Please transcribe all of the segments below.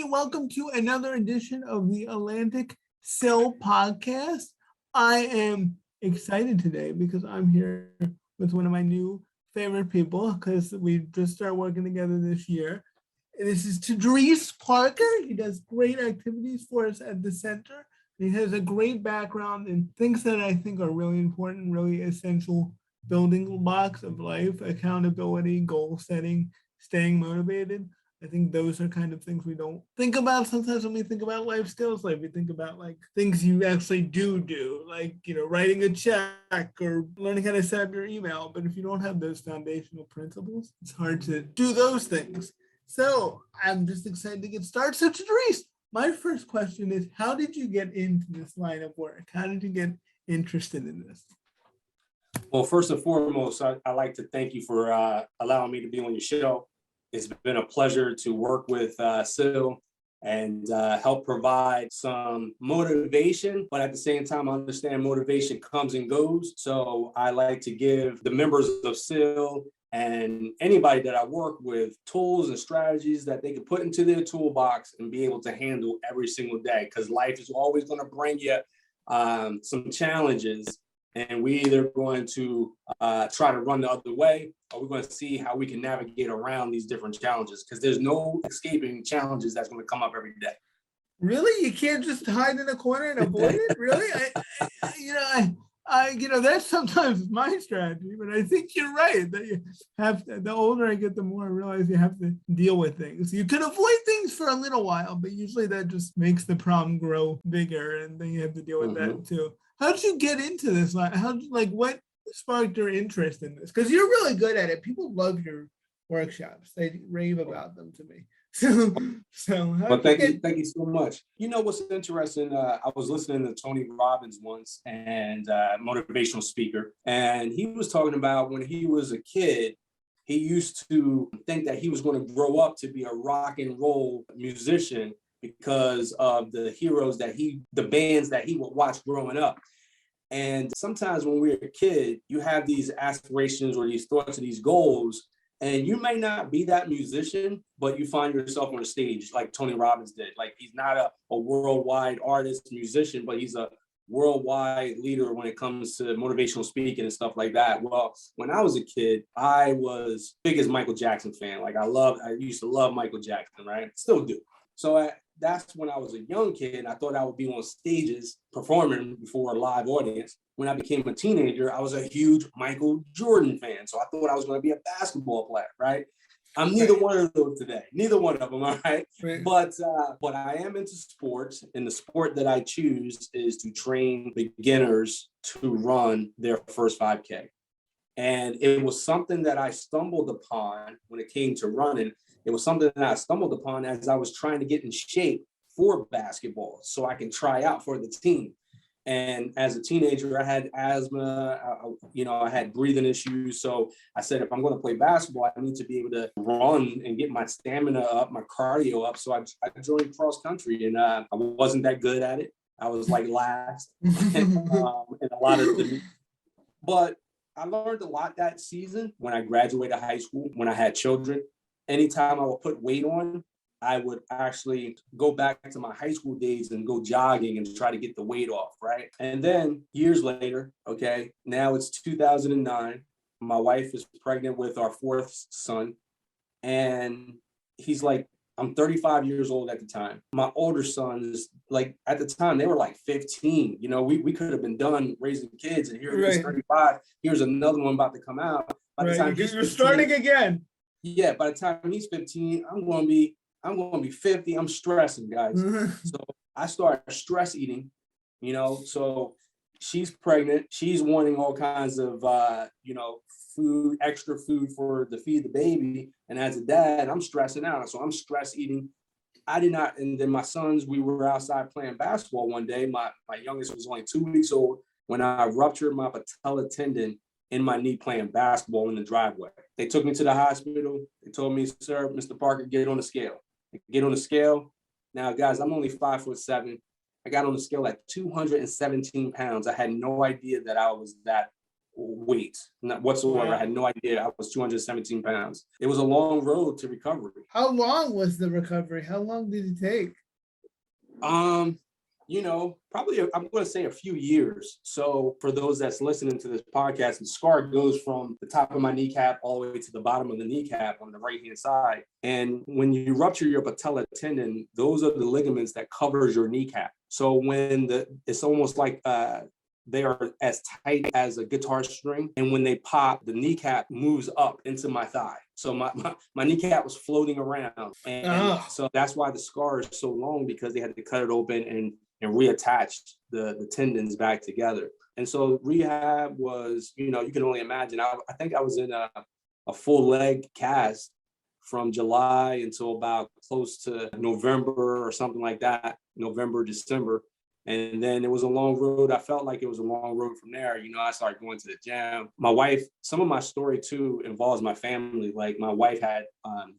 welcome to another edition of the Atlantic Sill podcast. I am excited today because I'm here with one of my new favorite people because we just started working together this year. And this is Tadris Parker. He does great activities for us at the center. He has a great background in things that I think are really important, really essential building blocks of life: accountability, goal setting, staying motivated. I think those are kind of things we don't think about sometimes when we think about life skills. Like we think about like things you actually do, like, writing a check or learning how to set up your email. But if you don't have those foundational principles, it's hard to do those things. So I'm just excited to get started. So Tadris, my first question is, how did you get into this line of work? How did you get interested in this? Well, first and foremost, I'd like to thank you for allowing me to be on your show. It's been a pleasure to work with Sil and help provide some motivation, but at the same time, I understand motivation comes and goes. So I like to give the members of Sil and anybody that I work with tools and strategies that they can put into their toolbox and be able to handle every single day, because life is always going to bring you some challenges. And we either going to try to run the other way, or we're going to see how we can navigate around these different challenges, because there's no escaping challenges that's going to come up every day. Really? You can't just hide in a corner and avoid it? Really? That's sometimes my strategy, but I think you're right that you have to, the older I get, the more I realize you have to deal with things. You can avoid things for a little while, but usually that just makes the problem grow bigger, and then you have to deal with that too. How did you get into this? What sparked your interest in this? Because you're really good at it. People love your workshops. They rave about them to me. Well, thank you so much. You know what's interesting? I was listening to Tony Robbins once, and motivational speaker, and he was talking about when he was a kid, he used to think that he was going to grow up to be a rock and roll musician because of the heroes the bands that he would watch growing up. And sometimes when we're a kid, you have these aspirations or these thoughts or these goals, and you may not be that musician, but you find yourself on a stage like Tony Robbins did. Like, he's not a worldwide artist, musician, but he's a worldwide leader when it comes to motivational speaking and stuff like that. Well, when I was a kid, I was biggest Michael Jackson fan. Like, I used to love Michael Jackson, right? Still do. So that's when I was a young kid. I thought I would be on stages performing before a live audience. When I became a teenager, I was a huge Michael Jordan fan. So I thought I was going to be a basketball player, right? I'm neither one of those today. Neither one of them, all right? But I am into sports, and the sport that I choose is to train beginners to run their first 5K. And it was something that I stumbled upon when it came to running. It was something that I stumbled upon as I was trying to get in shape for basketball so I can try out for the team. And as a teenager, I had asthma, I had breathing issues. So I said, if I'm going to play basketball, I need to be able to run and get my stamina up, my cardio up. So I joined cross country, and I wasn't that good at it. I was like last in a lot of the, but I learned a lot that season when I graduated high school, when I had children. Anytime I would put weight on, I would actually go back to my high school days and go jogging and try to get the weight off, right? And then years later, okay, now it's 2009. My wife is pregnant with our fourth son. And he's like, I'm 35 years old at the time. My older son is like, at the time, they were like 15. We could have been done raising kids, and here he's 35. Here's another one about to come out. By the time you're starting again. Yeah, by the time he's 15, I'm going to be 50. I'm stressing, guys. So I started stress eating, so she's pregnant. She's wanting all kinds of, food, extra food to feed the baby. And as a dad, I'm stressing out. So I'm stress eating. I did not. And then my sons, we were outside playing basketball one day. My youngest was only 2 weeks old when I ruptured my patella tendon in my knee playing basketball in the driveway. They took me to the hospital. They told me, sir, Mr. Parker, get on the scale. Get on the scale. Now, guys, I'm only 5'7". I got on the scale at 217 pounds. I had no idea that I was that weight, not whatsoever. Wow. I had no idea. I was 217 pounds. It was a long road to recovery. How long was the recovery? How long did it take? Probably I'm going to say a few years. So for those that's listening to this podcast, the scar goes from the top of my kneecap all the way to the bottom of the kneecap on the right-hand side. And when you rupture your patella tendon, those are the ligaments that covers your kneecap. So when it's almost like they are as tight as a guitar string. And when they pop, the kneecap moves up into my thigh. So my kneecap was floating around. And so that's why the scar is so long, because they had to cut it open and reattach the tendons back together. And so rehab was, you can only imagine. I think I was in a full leg cast from July until about close to November or something like that, November, December. And then it was a long road. I felt like it was a long road from there. I started going to the gym. My wife, some of my story too involves my family. Like my wife had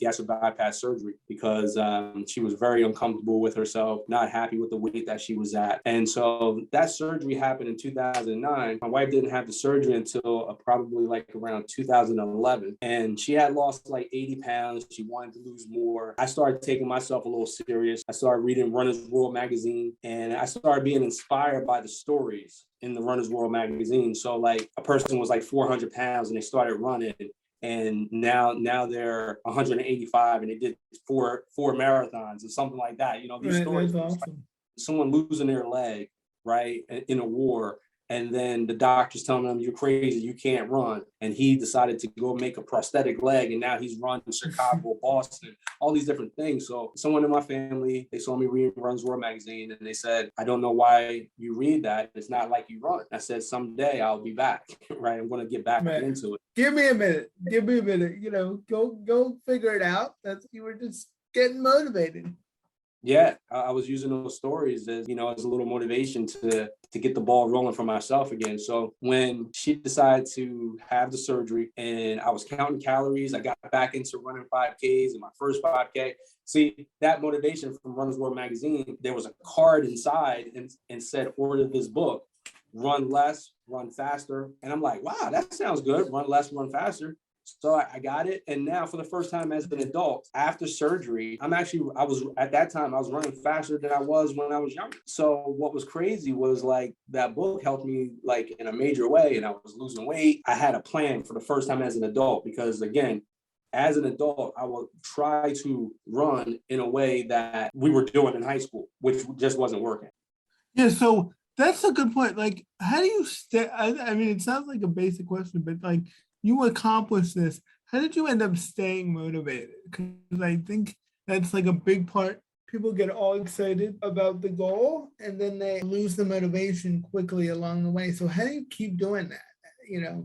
gastric bypass surgery because she was very uncomfortable with herself, not happy with the weight that she was at. And so that surgery happened in 2009. My wife didn't have the surgery until probably like around 2011. And she had lost like 80 pounds. She wanted to lose more. I started taking myself a little serious. I started reading Runner's World magazine, and I started being inspired by the stories in the Runner's World magazine. So like a person was like 400 pounds and they started running, and now they're 185 and they did four marathons or something like that. These stories, that's awesome. like someone losing their leg, right, in a war. And then the doctor's telling him, you're crazy, you can't run. And he decided to go make a prosthetic leg. And now he's running Chicago, Boston, all these different things. So someone in my family, they saw me reading Run's World magazine, and they said, I don't know why you read that. It's not like you run. I said, someday I'll be back, right? I'm going to get back into it. Give me a minute. Go figure it out. You were just getting motivated. Yeah, I was using those stories as a little motivation to get the ball rolling for myself again. So when she decided to have the surgery and I was counting calories, I got back into running 5Ks and my first 5K. See, that motivation from Runner's World magazine, there was a card inside and said, order this book, run less, run faster. And I'm like, wow, that sounds good. Run less, run faster. So I got it. And now for the first time as an adult, after surgery, at that time, I was running faster than I was when I was younger. So what was crazy was like that book helped me like in a major way. And I was losing weight. I had a plan for the first time as an adult, because again, as an adult, I will try to run in a way that we were doing in high school, which just wasn't working. Yeah. So that's a good point. Like, how do you stay? I mean, it sounds like a basic question, but like, you accomplished this. How did you end up staying motivated? Because I think that's like a big part. People get all excited about the goal and then they lose the motivation quickly along the way. So how do you keep doing that?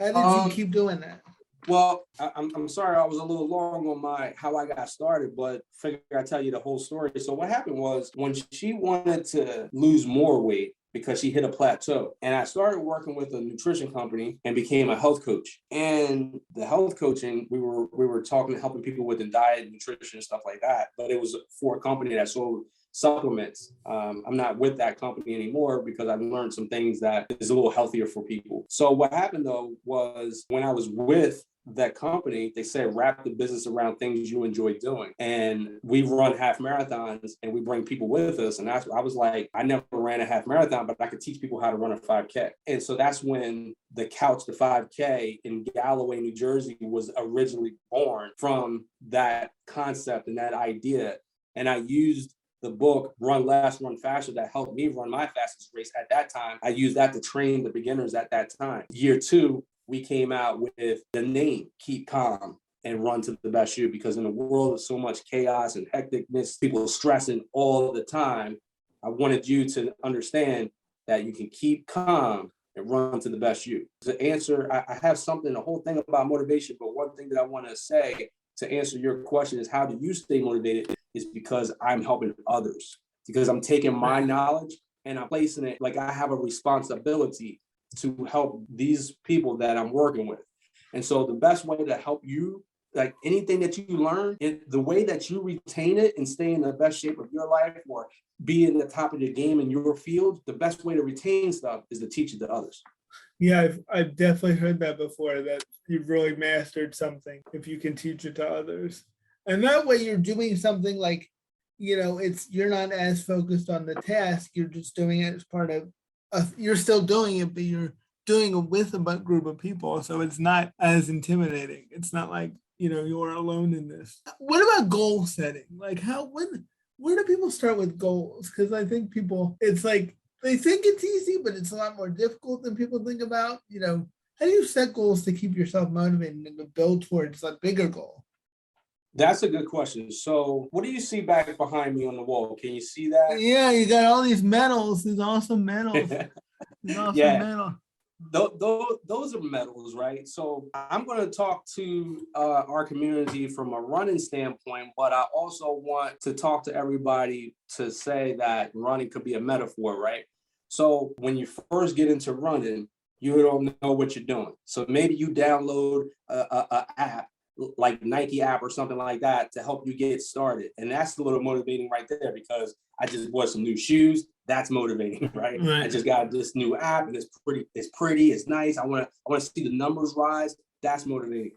How did you keep doing that? Well, I'm sorry, I was a little long on how I got started, but figure I'll tell you the whole story. So what happened was when she wanted to lose more weight, because she hit a plateau. And I started working with a nutrition company and became a health coach. And the health coaching, we were helping people with the diet, nutrition, and stuff like that. But it was for a company that sold supplements. I'm not with that company anymore because I learned some things that is a little healthier for people. So what happened though was when I was with that company, they said wrap the business around things you enjoy doing. And we run half marathons and we bring people with us. And I was like, I never ran a half marathon, but I could teach people how to run a 5K. And so that's when the Couch to 5K in Galloway, New Jersey was originally born from that concept and that idea. And I used the book, Run Less, Run Faster, that helped me run my fastest race at that time. I used that to train the beginners at that time. Year 2, we came out with the name, Keep Calm and Run to the Best You, because in a world of so much chaos and hecticness, people stressing all the time, I wanted you to understand that you can keep calm and run to the best you. To answer, I have a whole thing about motivation, but one thing that I want to say to answer your question is, how do you stay motivated? Is because I'm helping others, because I'm taking my knowledge and I'm placing it, like I have a responsibility to help these people that I'm working with. And so the best way to help you, like anything that you learn, the way that you retain it and stay in the best shape of your life or be in the top of your game in your field, the best way to retain stuff is to teach it to others. Yeah, I've definitely heard that before, that you've really mastered something if you can teach it to others. And that way you're doing something like, it's you're not as focused on the task, you're just doing it as part of you're still doing it, but you're doing it with a group of people. So it's not as intimidating. It's not like, you're alone in this. What about goal setting? Like where do people start with goals? Because I think people, it's like they think it's easy, but it's a lot more difficult than people think about. How do you set goals to keep yourself motivated and to build towards a bigger goal? That's a good question. So what do you see back behind me on the wall? Can you see that? Yeah, you got all these medals, these awesome medals. These awesome Yeah. medals. Those are medals, right? So I'm going to talk to our community from a running standpoint, but I also want to talk to everybody to say that running could be a metaphor, right? So when you first get into running, you don't know what you're doing. So maybe you download a app like Nike app or something like that to help you get started. And that's a little motivating right there, because I just bought some new shoes. That's motivating, right? I just got this new app and it's pretty, it's nice. I want to see the numbers rise. That's motivating.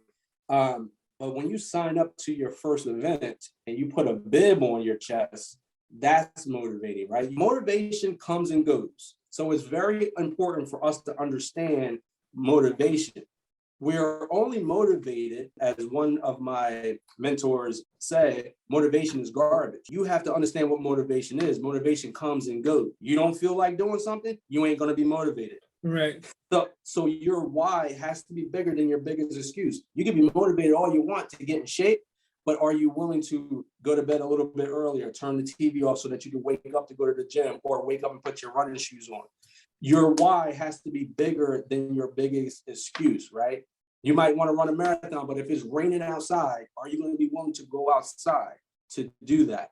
But when you sign up to your first event and you put a bib on your chest, that's motivating, right? Motivation comes and goes. So it's very important for us to understand motivation. We're only motivated, as one of my mentors said, motivation is garbage. You have to understand what motivation is. Motivation comes and goes. You don't feel like doing something, you ain't going to be motivated. Right. So your why has to be bigger than your biggest excuse. You can be motivated all you want to get in shape, but are you willing to go to bed a little bit earlier, turn the TV off so that you can wake up to go to the gym, or wake up and put your running shoes on? Your why has to be bigger than your biggest excuse, right? You might want to run a marathon, but if it's raining outside, are you going to be willing to go outside to do that,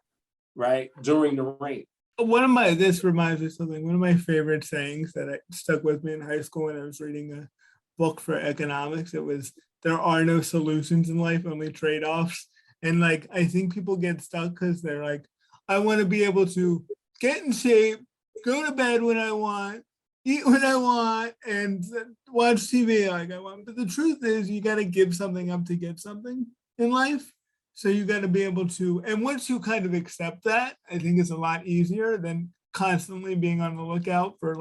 right? During the rain. This reminds me of something. One of my favorite sayings that stuck with me in high school when I was reading a book for economics, it was, there are no solutions in life, only trade-offs. And I think people get stuck because they're like, I want to be able to get in shape, go to bed when I want, eat what I want, and watch TV like I want. But the truth is, you got to give something up to get something in life. So you got to be able to, and once you kind of accept that, I think it's a lot easier than constantly being on the lookout for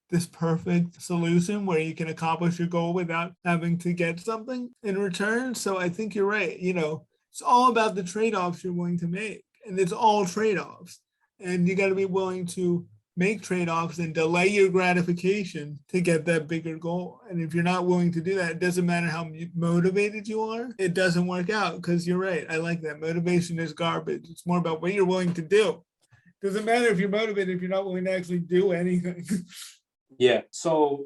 this perfect solution where you can accomplish your goal without having to get something in return. So I think you're right. It's all about the trade-offs you're willing to make, and it's all trade-offs. And you got to be willing to make trade-offs and delay your gratification to get that bigger goal. And if you're not willing to do that, it doesn't matter how motivated you are, it doesn't work out. Because you're right, I like that. Motivation is garbage. It's more about what you're willing to do. Doesn't matter if you're motivated if you're not willing to actually do anything. Yeah. So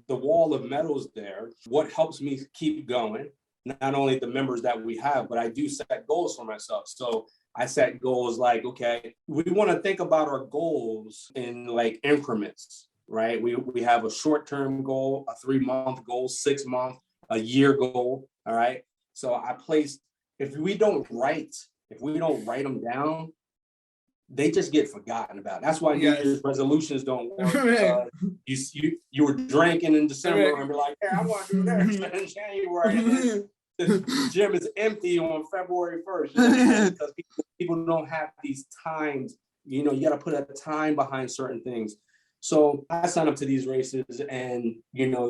the wall of medals there, what helps me keep going, not only the members that we have, but I do set goals for myself. So I set goals like, okay, we want to think about our goals in increments, right? We have a short-term goal, a 3-month goal, 6-month, a year goal. All right. So I place, if we don't write them down, they just get forgotten about. That's why New Year's resolutions don't work. You were drinking in December and be like, hey, I want to do this in January. The gym is empty on February 1st, because people don't have these times. You got to put a time behind certain things. So I sign up to these races, and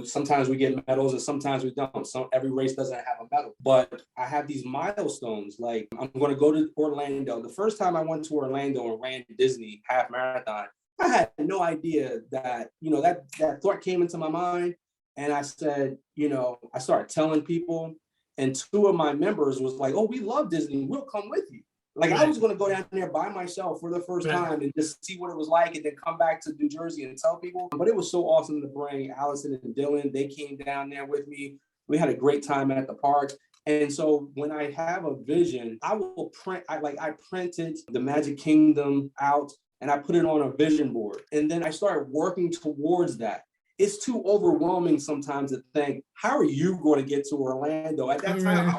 sometimes we get medals and sometimes we don't. So every race doesn't have a medal, but I have these milestones. Like, I'm going to go to Orlando. The first time I went to Orlando and ran Disney half marathon, I had no idea that that thought came into my mind, and I said, I started telling people. And 2 of my members was like, oh, we love Disney. We'll come with you. I was going to go down there by myself for the first time and just see what it was like, and then come back to New Jersey and tell people. But it was so awesome to bring Allison and Dylan. They came down there with me. We had a great time at the park. And so when I have a vision, I will print. I printed the Magic Kingdom out and I put it on a vision board. And then I started working towards that. It's too overwhelming sometimes to think, how are you going to get to Orlando? At that time,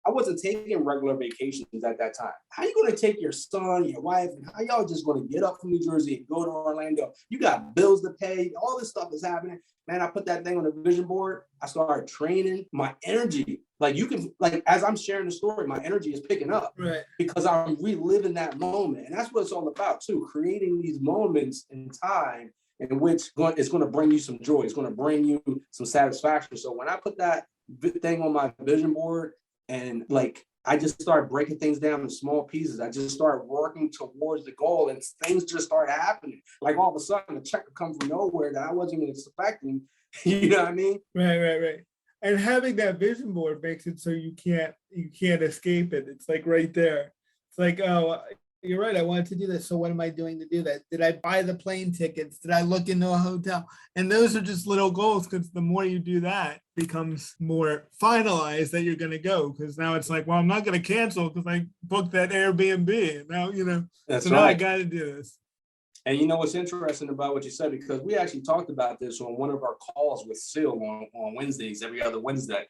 I wasn't taking regular vacations at that time. How you going to take your son, your wife, and how y'all just going to get up from New Jersey and go to Orlando? You got bills to pay. All this stuff is happening. Man, I put that thing on the vision board. I started training. My energy, like you can, like as I'm sharing the story, my energy is picking up, right, because I'm reliving that moment. And that's what it's all about too, creating these moments in time in which it's going to bring you some joy. It's going to bring you some satisfaction. So when I put that thing on my vision board, and like I just started breaking things down in small pieces. I just started working towards the goal, and things just started happening. Like all of a sudden, a check would come from nowhere that I wasn't even expecting. You know what I mean? Right. And having that vision board makes it so you can't escape it. It's like right there. It's like, oh, you're right. I wanted to do this. So what am I doing to do that? Did I buy the plane tickets? Did I look into a hotel? And those are just little goals, because the more you do that, it becomes more finalized that you're going to go. Because now it's like, well, I'm not going to cancel because I booked that Airbnb. And now, That's so now right. I got to do this. And you know what's interesting about what you said, because we actually talked about this on one of our calls with Sil on Wednesdays, every other Wednesday.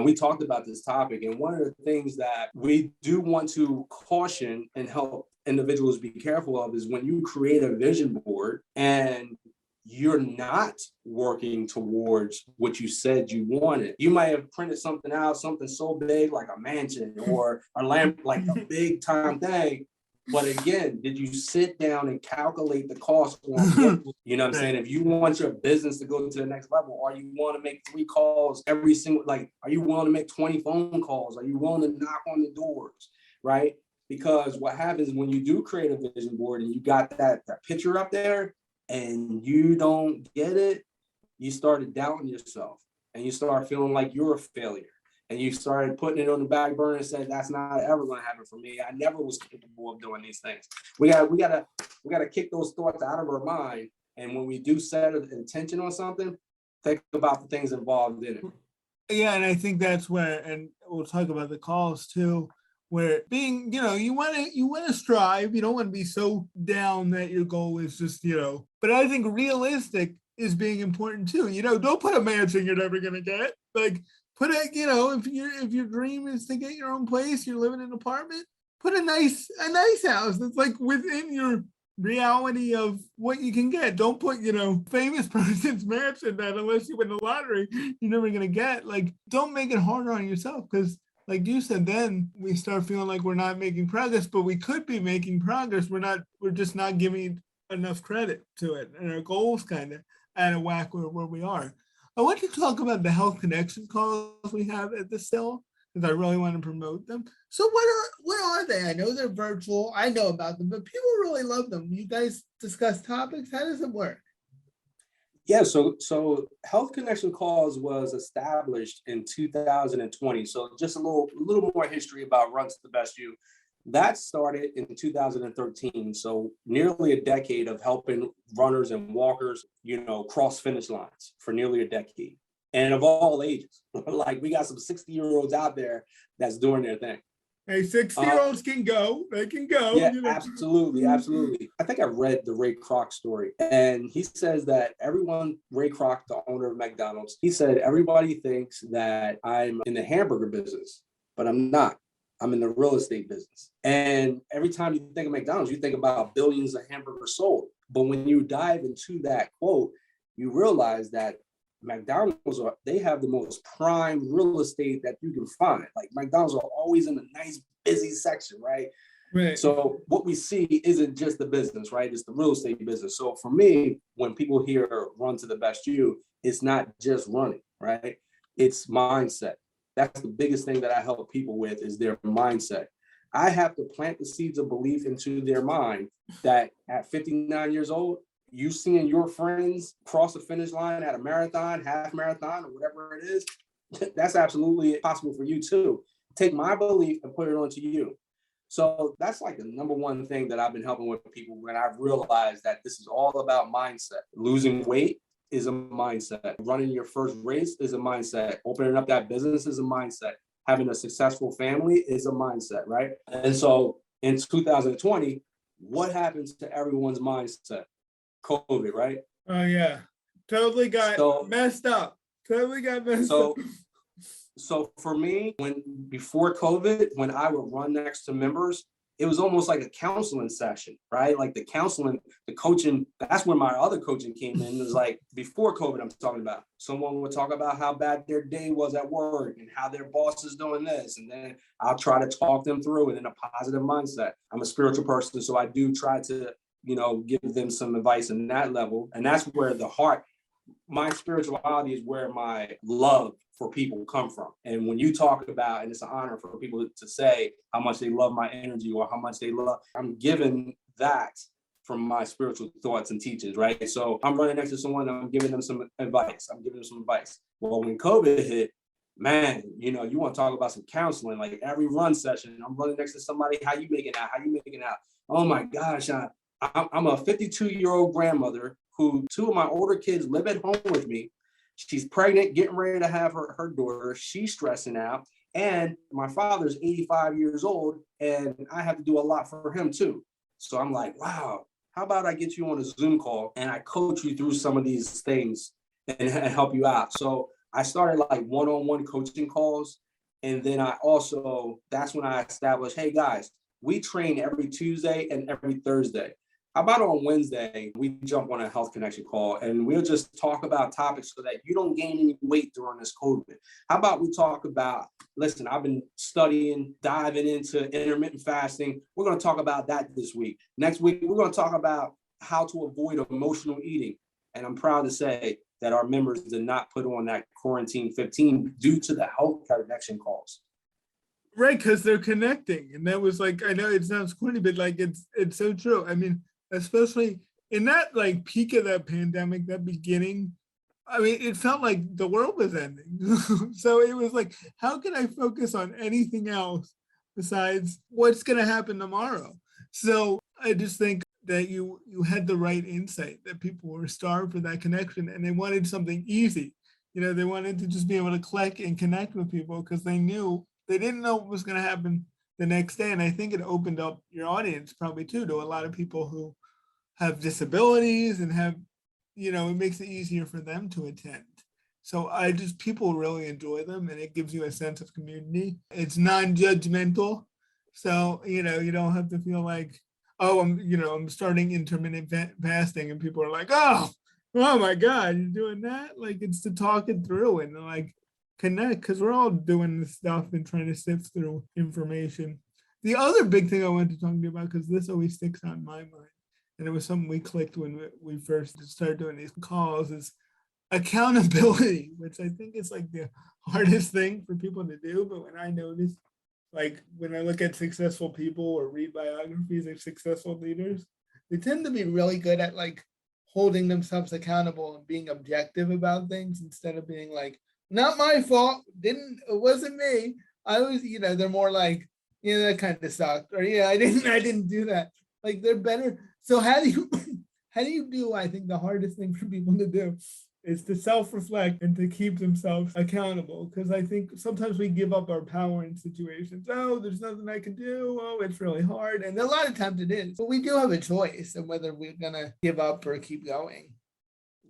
We talked about this topic, and one of the things that we do want to caution and help individuals be careful of is when you create a vision board and you're not working towards what you said you wanted. You might have printed something out, something so big like a mansion or a lamp, like a big time thing. But again, did you sit down and calculate the cost on, you know what I'm saying? If you want your business to go to the next level, or you want to make 3 calls every single, like, are you willing to make 20 phone calls? Are you willing to knock on the doors, right? Because what happens when you do create a vision board and you got that picture up there and you don't get it, you started doubting yourself and you start feeling like you're a failure. And you started putting it on the back burner and said, that's not ever going to happen for me. I never was capable of doing these things. We gotta kick those thoughts out of our mind. And when we do set an intention on something, think about the things involved in it. Yeah, and I think that's where, and we'll talk about the calls too, where being, you want to strive. You don't want to be so down that your goal is just, but I think realistic is being important too. Don't put a mansion you're never going to get. Like, put a, if your dream is to get your own place, you're living in an apartment, put a nice house that's like within your reality of what you can get. Don't put, famous person's mansion that unless you win the lottery, you're never going to get. Like, don't make it harder on yourself, because like you said, then we start feeling like we're not making progress, but we could be making progress. We're just not giving enough credit to it. And our goals kind of out of whack where we are. I want to talk about the health connection calls we have at the Sil, because I really want to promote them. So what are they? I know they're virtual. I know about them, but people really love them. You guys discuss topics. How does it work? Yeah, so Health Connection Calls was established in 2020. So just a little more history about Run to the Best You. That started in 2013. So nearly a decade of helping runners and walkers, cross finish lines for nearly a decade. And of all ages. Like, we got some 60-year-olds out there that's doing their thing. Hey, 60-year-olds can go. They can go. Yeah, absolutely. I think I read the Ray Kroc story, and he says that Ray Kroc, the owner of McDonald's, he said, everybody thinks that I'm in the hamburger business, but I'm not. I'm in the real estate business. And every time you think of McDonald's, you think about billions of hamburgers sold. But when you dive into that quote, you realize that McDonald's, they have the most prime real estate that you can find. Like, McDonald's are always in a nice, busy section, right? Right. So what we see isn't just the business, right? It's the real estate business. So for me, when people hear Run to the Best You, it's not just running, right? It's mindset. That's the biggest thing that I help people with, is their mindset. I have to plant the seeds of belief into their mind that at 59 years old, you seeing your friends cross the finish line at a marathon, half marathon, or whatever it is, that's absolutely possible for you too. Take my belief and put it onto you. So that's like the number one thing that I've been helping with people, when I've realized that this is all about mindset. Losing weight is a mindset. Running your first race is a mindset. Opening up that business is a mindset. Having a successful family is a mindset, right? And so in 2020, what happens to everyone's mindset? COVID, right? Oh yeah, totally got messed up. So for me, before COVID, when I would run next to members, it was almost like a counseling session, right? Like the counseling, the coaching, that's when my other coaching came in. It was like before COVID, I'm talking about. Someone would talk about how bad their day was at work and how their boss is doing this. And then I'll try to talk them through it in a positive mindset. I'm a spiritual person, so I do try to, give them some advice in that level. And that's where my spirituality is where my love for people come from. And when you talk about, and it's an honor for people to say how much they love my energy or how much they love, I'm given that from my spiritual thoughts and teachings, right? So I'm running next to someone, I'm giving them some advice. Well, when COVID hit, man, you want to talk about some counseling, like every run session, I'm running next to somebody, how you making out? Oh my gosh, I'm a 52-year-old grandmother who 2 of my older kids live at home with me. She's pregnant, getting ready to have her daughter. She's stressing out. And my father's 85 years old, and I have to do a lot for him too. So I'm like, wow, how about I get you on a Zoom call and I coach you through some of these things and help you out. So I started like one-on-one coaching calls. And then that's when I established, hey guys, we train every Tuesday and every Thursday. How about on Wednesday, we jump on a health connection call and we'll just talk about topics so that you don't gain any weight during this COVID. How about we talk about, listen, I've been diving into intermittent fasting. We're going to talk about that this week. Next week, we're going to talk about how to avoid emotional eating. And I'm proud to say that our members did not put on that quarantine 15 due to the health connection calls. Right, because they're connecting. And that was like, I know it sounds corny, but like it's so true. I mean, especially in that like peak of that pandemic, that beginning, I mean, it felt like the world was ending. So it was like, how can I focus on anything else besides what's going to happen tomorrow? So I just think that you had the right insight, that people were starved for that connection and they wanted something easy. They wanted to just be able to click and connect with people because they didn't know what was going to happen the next day. And I think it opened up your audience probably too to a lot of people who have disabilities and have, it makes it easier for them to attend. So people really enjoy them and it gives you a sense of community. It's non-judgmental. So, you don't have to feel like, oh, I'm starting intermittent fasting and people are like, oh my God, you're doing that? Like it's to talk it through and like connect because we're all doing this stuff and trying to sift through information. The other big thing I wanted to talk to you about, because this always sticks on my mind, and it was something we clicked when we first started doing these calls, is accountability, which I think is like the hardest thing for people to do. But when I notice, like when I look at successful people or read biographies of successful leaders, they tend to be really good at like holding themselves accountable and being objective about things instead of being like, not my fault, it wasn't me. I was, they're more like, that kind of sucked, or I didn't do that. Like they're better. So how do you do, I think the hardest thing for people to do is to self-reflect and to keep themselves accountable. Because I think sometimes we give up our power in situations. Oh, there's nothing I can do. Oh, it's really hard. And a lot of times it is. But we do have a choice of whether we're going to give up or keep going.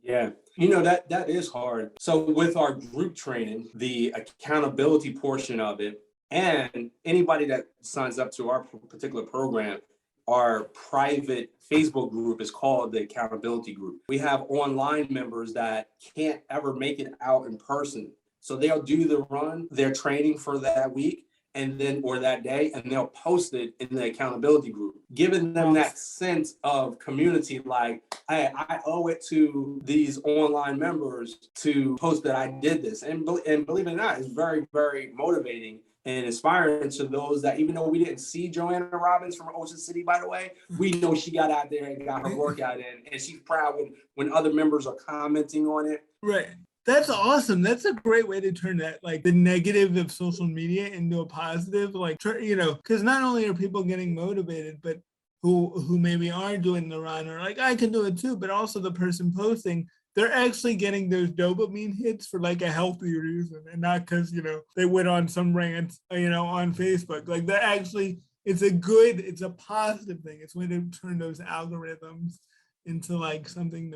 Yeah, that is hard. So with our group training, the accountability portion of it, and anybody that signs up to our particular program, our private Facebook group is called the accountability group. We have online members that can't ever make it out in person. So they'll do the run, their training for that week, or that day, and they'll post it in the accountability group, giving them that sense of community, like, hey, I owe it to these online members to post that I did this. And believe it or not, it's very, very motivating and inspiring to those that, even though we didn't see Joanna Robbins from Ocean City, by the way, we know she got out there and got her workout in, and she's proud when other members are commenting on it. Right. That's awesome. That's a great way to turn that, like the negative of social media into a positive, like, because not only are people getting motivated, but who maybe aren't doing the run or like, I can do it too, but also the person posting, they're actually getting those dopamine hits for like a healthy reason and not because, they went on some rant, on Facebook. Like that actually, it's a positive thing. It's a way to turn those algorithms into like something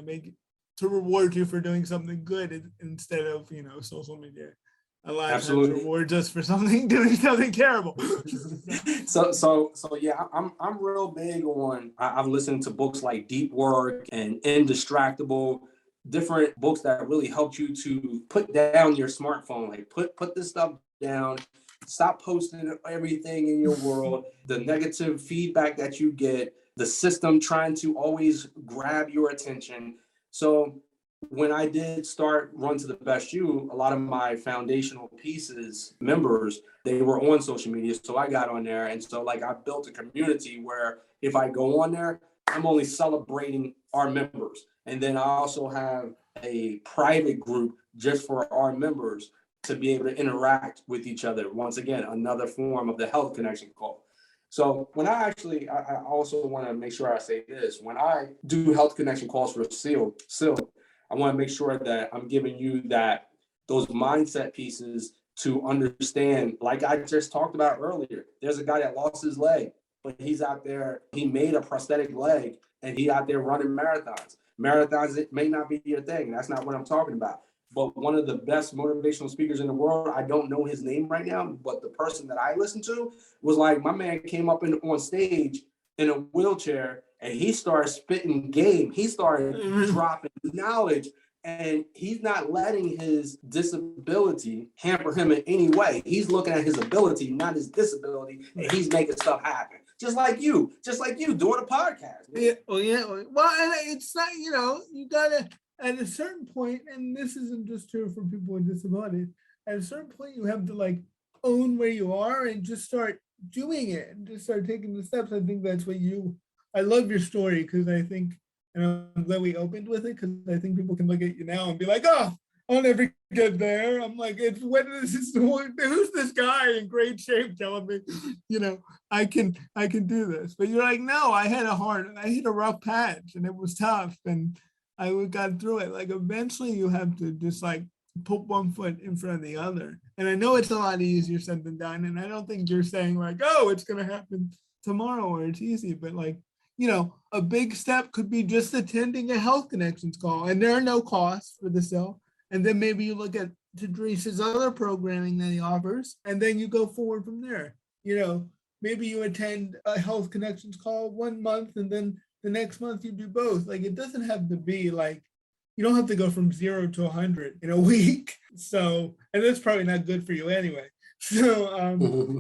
to reward you for doing something good instead of, social media a lot of times Absolutely. rewards us for something, doing something terrible. So yeah, I'm real big on. I've listened to books like Deep Work and Indistractable, different books that really helped you to put down your smartphone, like put this stuff down, stop posting everything in your world, the negative feedback that you get, the system trying to always grab your attention. So when I did start Run to the Best You, a lot of my foundational pieces, members, they were on social media. So I got on there. And so like I built a community where if I go on there, I'm only celebrating our members. And then I also have a private group just for our members to be able to interact with each other. Once again, another form of the health connection call. So when I also want to make sure I say this, when I do health connection calls for SEAL, I want to make sure that I'm giving you those mindset pieces to understand, like I just talked about earlier, there's a guy that lost his leg, but he's out there, he made a prosthetic leg and he out there running marathons. Marathons, it may not be your thing. That's not what I'm talking about. But one of the best motivational speakers in the world, I don't know his name right now, but the person that I listened to was like, my man came up on stage in a wheelchair and he started spitting game. He started dropping knowledge, and he's not letting his disability hamper him in any way. He's looking at his ability, not his disability, and he's making stuff happen. Just like you doing a podcast. Yeah, well, yeah. Well, and it's not, you gotta, at a certain point, and this isn't just true for people with disabilities, at a certain point you have to like own where you are and just start doing it and just start taking the steps. I think that's what I love your story because I think, and I'm glad we opened with it because I think people can look at you now and be like, oh, I'll never get there. I'm like, who's this guy in great shape telling me, I can do this. But you're like, no, I hit a rough patch and it was tough and I got through it. Like eventually you have to just like put one foot in front of the other. And I know it's a lot easier said than done. And I don't think you're saying like, oh, it's going to happen tomorrow or it's easy, but like, a big step could be just attending a Health Connections call, and there are no costs for the cell. And then maybe you look at Tadris's other programming that he offers, and then you go forward from there. Maybe you attend a Health Connections call 1 month, and then the next month you do both. Like it doesn't have to be like, you don't have to go from 0 to 100 in a week. So, and that's probably not good for you anyway. So,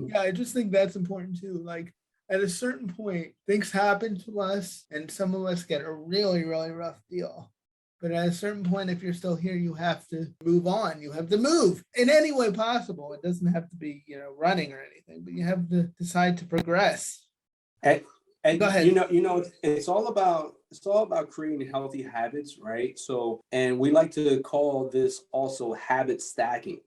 yeah, I just think that's important too. Like, at a certain point, things happen to us and some of us get a really, really rough deal. But at a certain point, if you're still here, you have to move on. You have to move in any way possible. It doesn't have to be, running or anything, but you have to decide to progress. And go ahead. It's all about creating healthy habits, right? So, and we like to call this also habit stacking.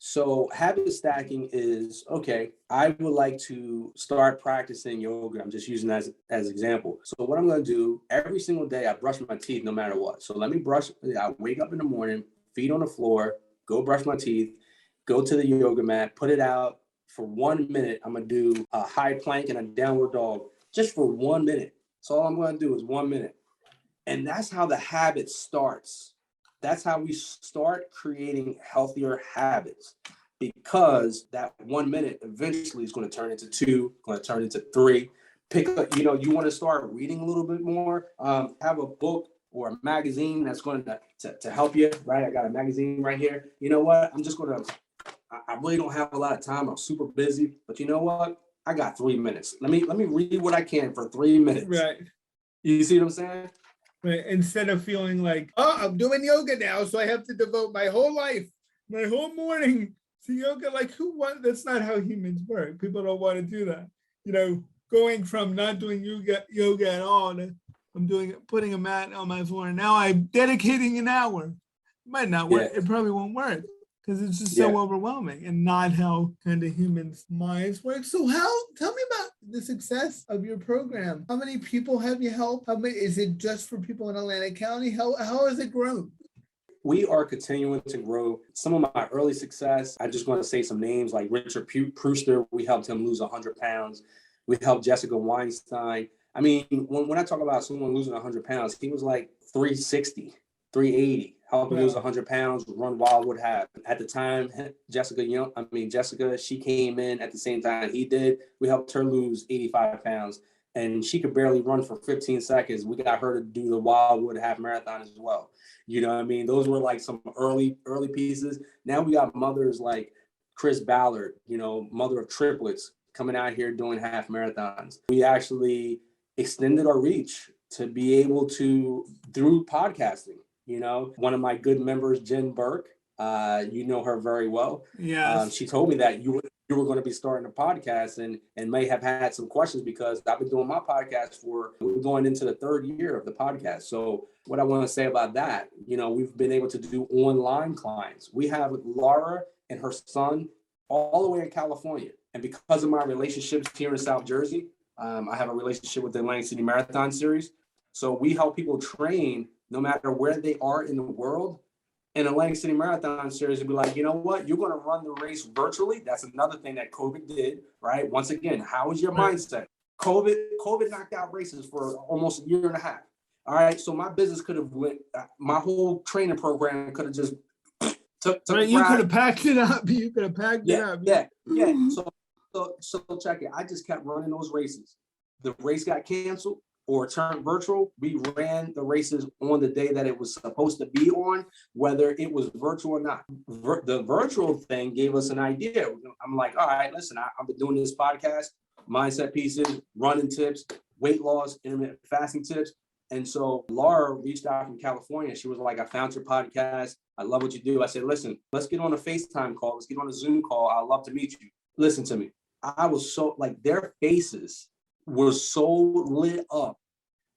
So habit stacking is, okay, I would like to start practicing yoga. I'm just using that as example. So what I'm going to do every single day, I brush my teeth no matter what. So I wake up in the morning, feet on the floor, go brush my teeth, go to the yoga mat, put it out for 1 minute. I'm going to do a high plank and a downward dog just for 1 minute. So all I'm going to do is 1 minute. And that's how the habit starts. That's how we start creating healthier habits, because that 1 minute eventually is going to turn into 2, going to turn into 3. Pick up, you want to start reading a little bit more. Have a book or a magazine that's going to help you, right? I got a magazine right here. You know what? I really don't have a lot of time. I'm super busy, but you know what? I got 3 minutes. Let me read what I can for 3 minutes. Right. You see what I'm saying? Right. Instead of feeling like, oh, I'm doing yoga now, so I have to devote my whole life, my whole morning to yoga. Like, that's not how humans work. People don't want to do that. Going from not doing yoga at all to putting a mat on my floor. Now I'm dedicating an hour. It might not work. Yeah. It probably won't work because it's just so overwhelming and not how kind of humans' minds work. So tell me about the success of your program. How many people have you helped? Is it just for people in Atlantic County? How has it grown? We are continuing to grow. Some of my early success, I just want to say some names like Richard Prewster. We helped him lose 100 pounds. We helped Jessica Weinstein. I mean, when I talk about someone losing 100 pounds, he was like 360. 380. Helping lose Wow. 100 pounds, run Wildwood half. At the time, Jessica, she came in at the same time he did. We helped her lose 85 pounds, and she could barely run for 15 seconds. We got her to do the Wildwood half marathon as well. You know what I mean? Those were like some early pieces. Now we got mothers like Chris Ballard, mother of triplets, coming out here doing half marathons. We actually extended our reach to be able to, through podcasting. One of my good members, Jen Burke, you know her very well. Yes. She told me that you were going to be starting a podcast and may have had some questions, because I've been doing my podcast we're going into the 3rd year of the podcast. So what I want to say about that, we've been able to do online clients. We have Laura and her son all the way in California. And because of my relationships here in South Jersey, I have a relationship with the Atlantic City Marathon Series. So we help people train no matter where they are in the world. In Atlantic City Marathon Series, and be like, you know what? You're going to run the race virtually. That's another thing that COVID did, right? Once again, how is your mindset? COVID knocked out races for almost a year and a half. All right. So my business could have my whole training program could have just took right, you could have packed it up. You could have packed it up. Yeah. So check it. I just kept running those races. The race got canceled or turned virtual. We ran the races on the day that it was supposed to be on, whether it was virtual or not. The virtual thing gave us an idea. I'm like, all right, listen, I've been doing this podcast, mindset pieces, running tips, weight loss, intermittent fasting tips. And so Laura reached out from California. She was like, I found your podcast. I love what you do. I said, listen, let's get on a FaceTime call. Let's get on a Zoom call. I'd love to meet you. Listen to me. I was so, like, their faces were so lit up.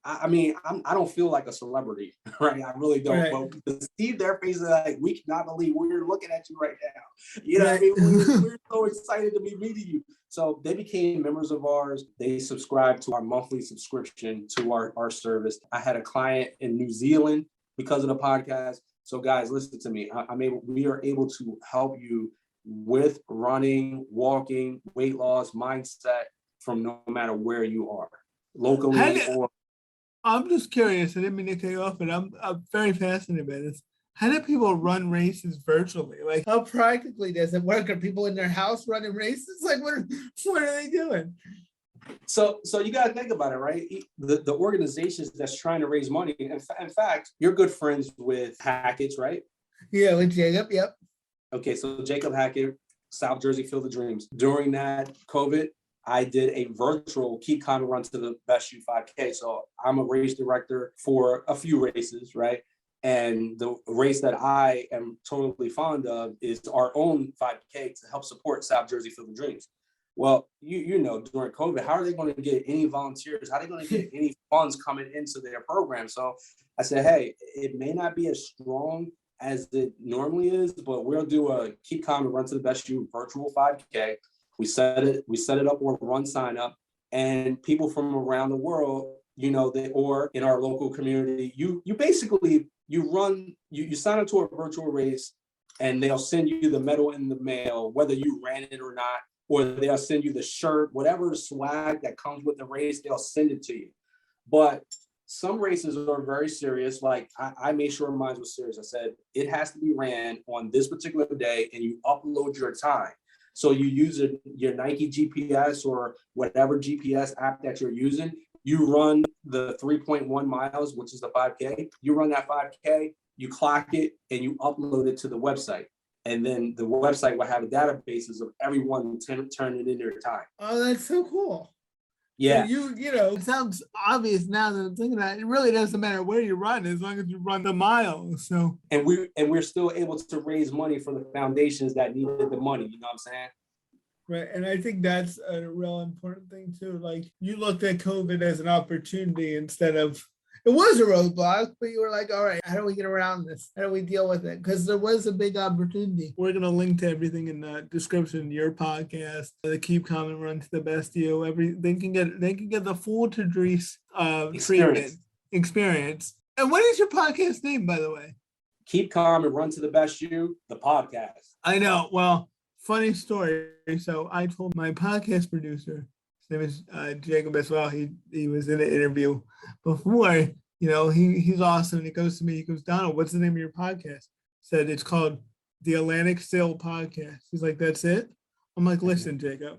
I mean, I don't feel like a celebrity, right? I really don't. Right. But to see their faces, like, we cannot believe we're looking at you right now. You know what I mean? We're so excited to be meeting you. So they became members of ours. They subscribed to our monthly subscription to our service. I had a client in New Zealand because of the podcast. So guys, listen to me. We are able to help you with running, walking, weight loss, mindset from no matter where you are, locally or. I'm just curious. I didn't mean to cut you off, but I'm very fascinated by this. How do people run races virtually? Like, how practically does it work? Are people in their house running races? Like, what are they doing? So you got to think about it, right? The organizations that's trying to raise money. In fact, you're good friends with Hackett's, right? Yeah, with Jacob. Yep. Okay, so Jacob Hackett, South Jersey Field of Dreams. During that COVID, I did a virtual Keep Calm and Run to the Best You 5K. So I'm a race director for a few races, right? And the race that I am totally fond of is our own 5K to help support South Jersey Field of Dreams. Well, you know, during COVID, how are they going to get any volunteers? How are they going to get any funds coming into their program? So I said, hey, it may not be as strong as it normally is, but we'll do a Keep Calm and Run to the Best You virtual 5K. We set it up on Run Sign Up, and people from around the world, you know, or in our local community, you basically you sign up to a virtual race, and they'll send you the medal in the mail, whether you ran it or not, or they'll send you the shirt, whatever the swag that comes with the race, they'll send it to you. But some races are very serious. Like I made sure mine was serious. I said, it has to be ran on this particular day, and you upload your time. So you use your Nike GPS or whatever GPS app that you're using. You run the 3.1 miles, which is the 5K. You run that 5K, you clock it, and you upload it to the website. And then the website will have a database of everyone turning in their time. Oh, that's so cool. Yeah. So you know, it sounds obvious now that I'm thinking about it. It really doesn't matter where you run as long as you run the mile. So we're still able to raise money for the foundations that needed the money. You know what I'm saying? Right. And I think that's a real important thing too. Like, you looked at COVID as an opportunity instead of, it was a roadblock, but you were like, all right, how do we get around this? How do we deal with it? Because there was a big opportunity. We're going to link to everything in the description, your podcast, the Keep Calm and Run to the Best You. They can get the full Tadris treatment experience. And what is your podcast name, by the way? Keep Calm and Run to the Best You, the podcast. I know. Well, funny story. So I told my podcast producer, his name is Jacob as well. He was in an interview before, he's awesome. And he goes to me, he goes, Donald, what's the name of your podcast? Said it's called the Atlantic Sale Podcast. He's like, that's it? I'm like, listen, Jacob,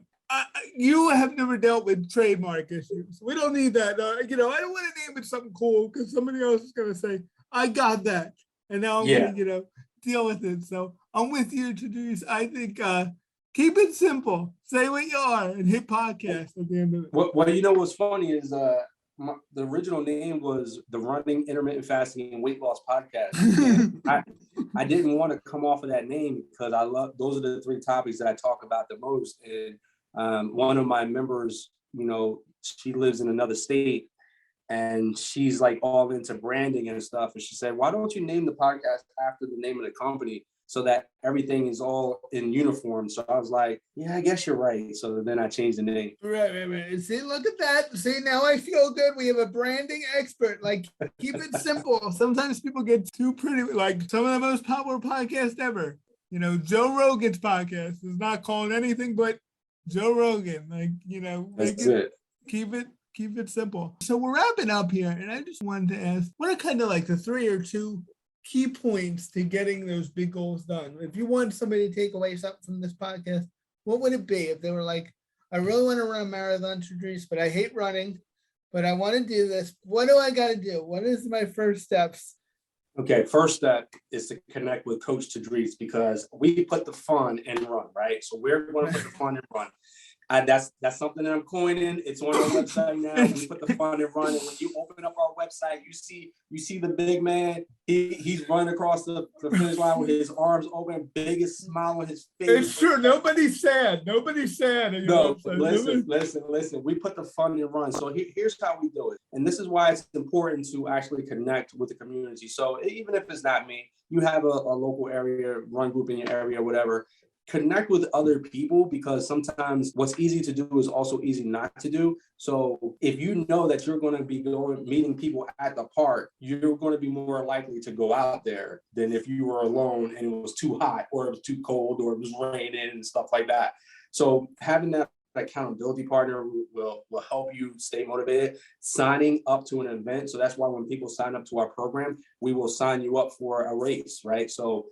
you have never dealt with trademark issues. We don't need that. I don't want to name it something cool because somebody else is going to say, I got that. And now I'm going to, deal with it. So I'm with you, Tadris. I think keep it simple. Say what you are and hit podcast at the end of it. Well, what's funny is the original name was the Running, Intermittent Fasting, and Weight Loss Podcast. I didn't want to come off of that name because those are the three topics that I talk about the most. And one of my members, she lives in another state and she's like all into branding and stuff. And she said, why don't you name the podcast after the name of the company so that everything is all in uniform? So I was like, yeah, I guess you're right. So then I changed the name. Right. See, look at that. See, now I feel good. We have a branding expert. Like, keep it simple. Sometimes people get too pretty. Like some of the most popular podcasts ever. Joe Rogan's podcast is not called anything but Joe Rogan. Like, that's it. Keep it simple. So we're wrapping up here. And I just wanted to ask, what are kind of like the 3 or 2 key points to getting those big goals done? If you want somebody to take away something from this podcast, what would it be? If they were like, I really want to run a marathon, Tadris, but I hate running, but I want to do this. What do I got to do? What is my first steps? Okay, first step is to connect with Coach Tadris because we put the fun in run, right? So we're going to put the fun in run. That's something that I'm coining. It's on our website now. We put the fun in run, and when you open up our website, you see the big man. He's running across the finish line with his arms open, biggest smile on his face. It's true. Nobody's sad. Nobody's sad. No, listen. We put the fun in run. So here's how we do it, and this is why it's important to actually connect with the community. So even if it's not me, you have a local area run group in your area, whatever. Connect with other people because sometimes what's easy to do is also easy not to do. So if you know that you're going to be meeting people at the park, you're going to be more likely to go out there than if you were alone and it was too hot or it was too cold or it was raining and stuff like that. So having that accountability partner will help you stay motivated. Signing up to an event. So that's why when people sign up to our program, we will sign you up for a race, right? So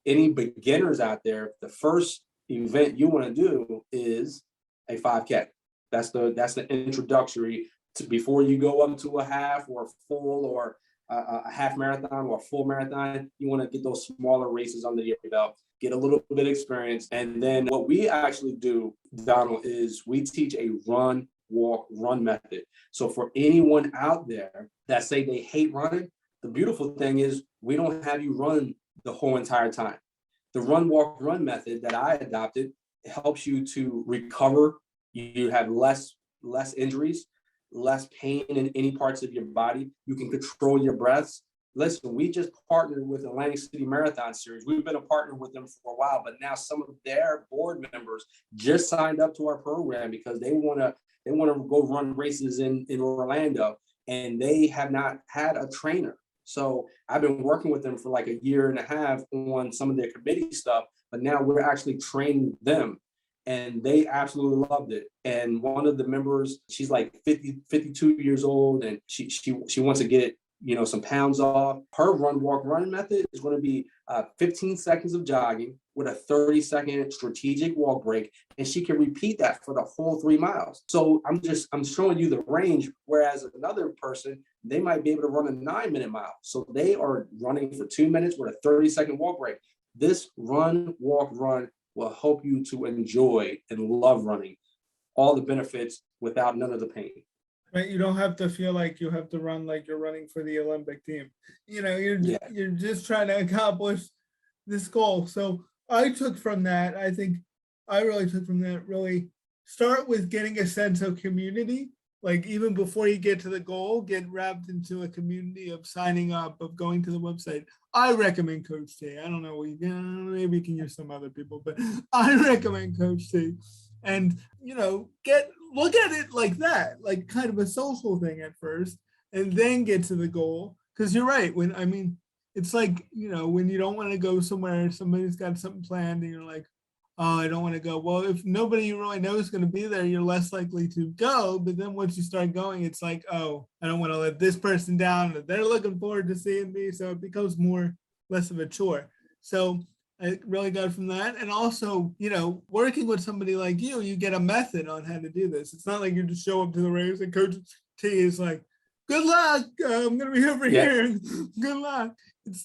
any beginners out there, the first event you want to do is a 5K. That's the introductory to before you go up to a half or a full or a half marathon or a full marathon. You want to get those smaller races under your belt, get a little bit of experience. And then what we actually do, Donald, is we teach a run, walk, run method. So for anyone out there that say they hate running, the beautiful thing is we don't have you run the whole entire time. The run, walk, run method that I adopted helps you to recover. You have less injuries, less pain in any parts of your body. You can control your breaths. Listen, we just partnered with Atlantic City Marathon Series. We've been a partner with them for a while, but now some of their board members just signed up to our program because they want to go run races in Orlando, and they have not had a trainer. So I've been working with them for like a year and a half on some of their committee stuff, but now we're actually training them and they absolutely loved it. And one of the members, she's like 52 years old and she wants to get, some pounds off. Her run, walk, run method is going to be 15 seconds of jogging with a 30-second strategic walk break. And she can repeat that for the whole 3 miles. So I'm showing you the range. Whereas another person, they might be able to run a 9-minute mile. So they are running for 2 minutes with a 30-second walk break. This run, walk, run will help you to enjoy and love running, all the benefits without none of the pain. Right, you don't have to feel like you have to run like you're running for the Olympic team. You're just trying to accomplish this goal. So I took from that, I think I really took from that, really start with getting a sense of community. Like even before you get to the goal, get wrapped into a community of signing up, of going to the website. I recommend Coach T. I don't know, maybe you can use some other people, but I recommend Coach T. And, look at it like that, like kind of a social thing at first, and then get to the goal. Because you're right. It's like, when you don't want to go somewhere, somebody's got something planned, and you're like, oh, I don't want to go. Well, if nobody you really know is going to be there, you're less likely to go. But then once you start going, it's like, oh, I don't want to let this person down. They're looking forward to seeing me. So it becomes less of a chore. So I really got from that. And also, working with somebody like you get a method on how to do this. It's not like you just show up to the race and Coach T is like, good luck. I'm going to be over here. Good luck.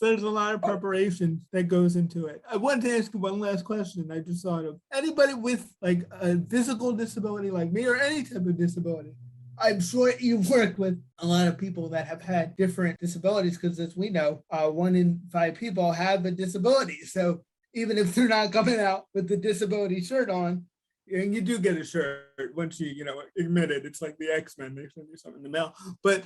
There's a lot of preparation that goes into it. I wanted to ask you one last question. I just thought of anybody with like a physical disability like me or any type of disability. I'm sure you've worked with a lot of people that have had different disabilities because, as we know, 1 in 5 people have a disability. So even if they're not coming out with the disability shirt on, and you do get a shirt once you admit it. It's like the X-Men. They send you something in the mail. But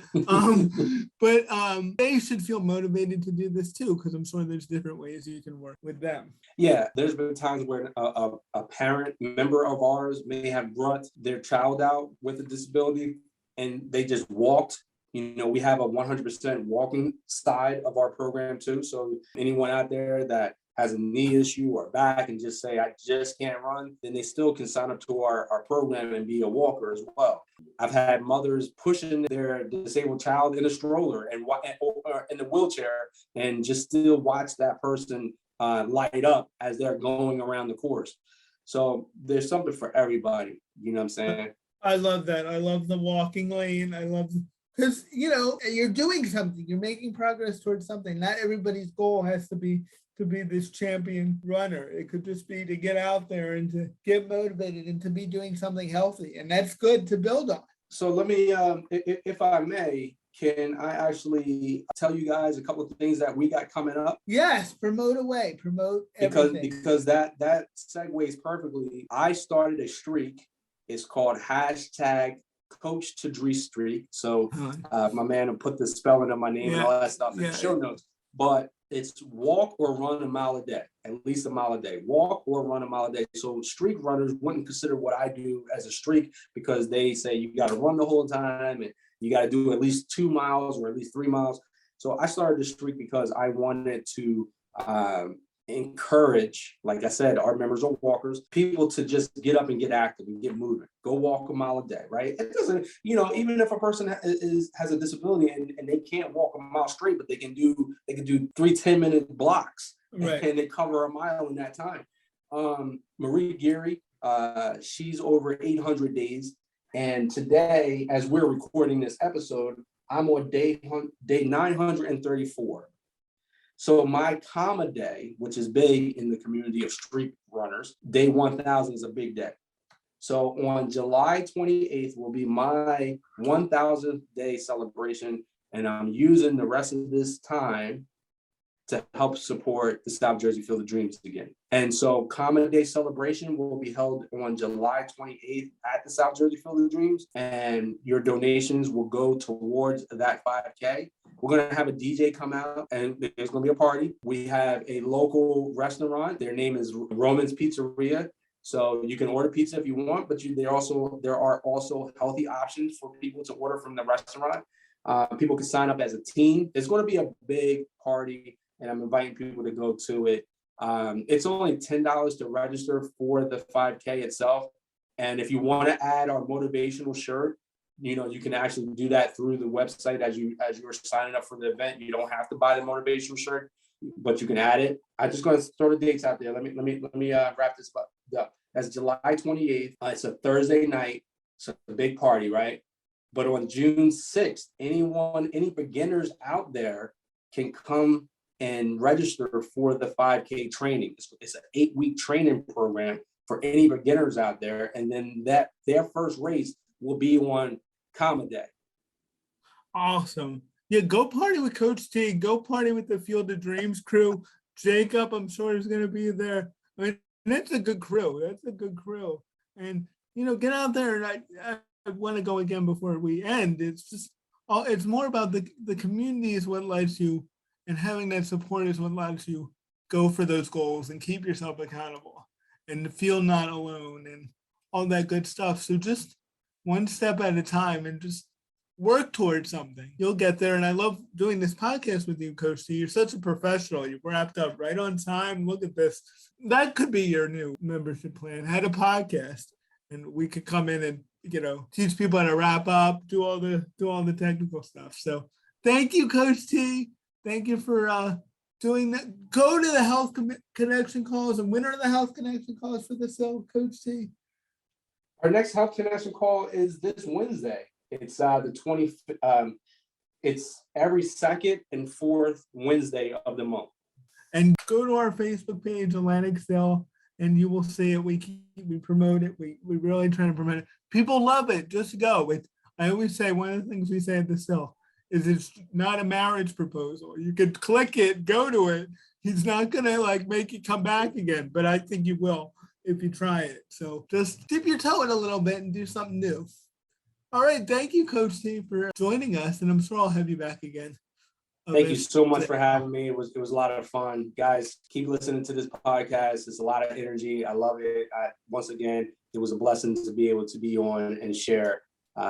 they should feel motivated to do this too, because I'm sure there's different ways you can work with them. Yeah, there's been times where a parent member of ours may have brought their child out with a disability and they just walked. We have a 100% walking side of our program too. So anyone out there that has a knee issue or back and just say, I just can't run, then they still can sign up to our program and be a walker as well. I've had mothers pushing their disabled child in a stroller or in the wheelchair and just still watch that person light up as they're going around the course. So there's something for everybody. You know what I'm saying? I love that. I love the walking lane. I love because you're doing something. You're making progress towards something. Not everybody's goal has to be this champion runner. It could just be to get out there and to get motivated and to be doing something healthy. And that's good to build on. So let me, if I may, can I actually tell you guys a couple of things that we got coming up? Yes, promote away, promote everything. Because that segues perfectly. I started a streak. It's called hashtag Coach Tadris Streak. So my man will put the spelling of my name and all that stuff in the show notes. But it's walk or run a mile a day, at least a mile a day. Walk or run a mile a day. So streak runners wouldn't consider what I do as a streak because they say you got to run the whole time and you got to do at least 2 miles or at least 3 miles. So I started the streak because I wanted to encourage, like I said, our members are walkers, people to just get up and get active and get moving. Go walk a mile a day, right? It doesn't, even if a person has a disability and they can't walk a mile straight, but they can do 3 10-minute blocks, right? And they cover a mile in that time. Marie Geary, she's over 800 days. And today, as we're recording this episode, I'm on day 934. So my comma day, which is big in the community of street runners, day 1000 is a big day. So on July 28th will be my 1000th day celebration. And I'm using the rest of this time to help support the South Jersey Field of Dreams again. And so Common Day celebration will be held on July 28th at the South Jersey Field of Dreams. And your donations will go towards that 5K. We're going to have a DJ come out and there's going to be a party. We have a local restaurant. Their name is Roman's Pizzeria. So you can order pizza if you want, but there are also healthy options for people to order from the restaurant. People can sign up as a team. It's going to be a big party, and I'm inviting people to go to it. It's only $10 to register for the 5K itself. And if you want to add our motivational shirt, you can actually do that through the website as you're signing up for the event. You don't have to buy the motivational shirt, but you can add it. I'm just going to throw the dates out there. Let me wrap this up. That's July 28th. It's a Thursday night. So a big party, right? But on June 6th, any beginners out there can come and register for the 5K training. It's an 8-week training program for any beginners out there. And then their first race will be on Common Day. Awesome. Yeah, go party with Coach T. Go party with the Field of Dreams crew. Jacob, I'm sure, is going to be there. I mean, that's a good crew. And, get out there. And I want to go again before we end. It's more about the community is what lets you, and having that support is what lets you go for those goals and keep yourself accountable and feel not alone and all that good stuff. So just one step at a time and just work towards something, you'll get there. And I love doing this podcast with you, Coach T. You're such a professional. You wrapped up right on time. Look at this. That could be your new membership plan. Had a podcast, and we could come in and teach people how to wrap up, do all the technical stuff. So thank you, Coach T. Thank you for doing that. Go to the Health Connection calls, and when are the Health Connection calls for the SIL, Coach T? Our next Health Connection call is this Wednesday. It's the 20th. It's every second and fourth Wednesday of the month. And go to our Facebook page, Atlantic SIL, and you will see it. We promote it. We really try to promote it. People love it. Just go. I always say one of the things we say at the SIL is it's not a marriage proposal. You could click it, go to it. He's not gonna make you come back again, but I think you will if you try it. So just dip your toe in a little bit and do something new. All right, thank you, Coach T, for joining us, and I'm sure I'll have you back again. Thank you so much for having me. It was a lot of fun. Guys, keep listening to this podcast. It's a lot of energy. I love it. Once again, it was a blessing to be able to be on and share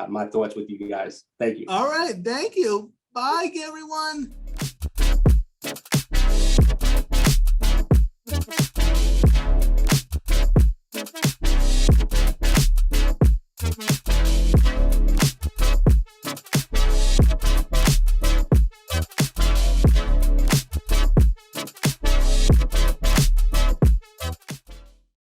my thoughts with you guys. Thank you. All right. Thank you. Bye, everyone.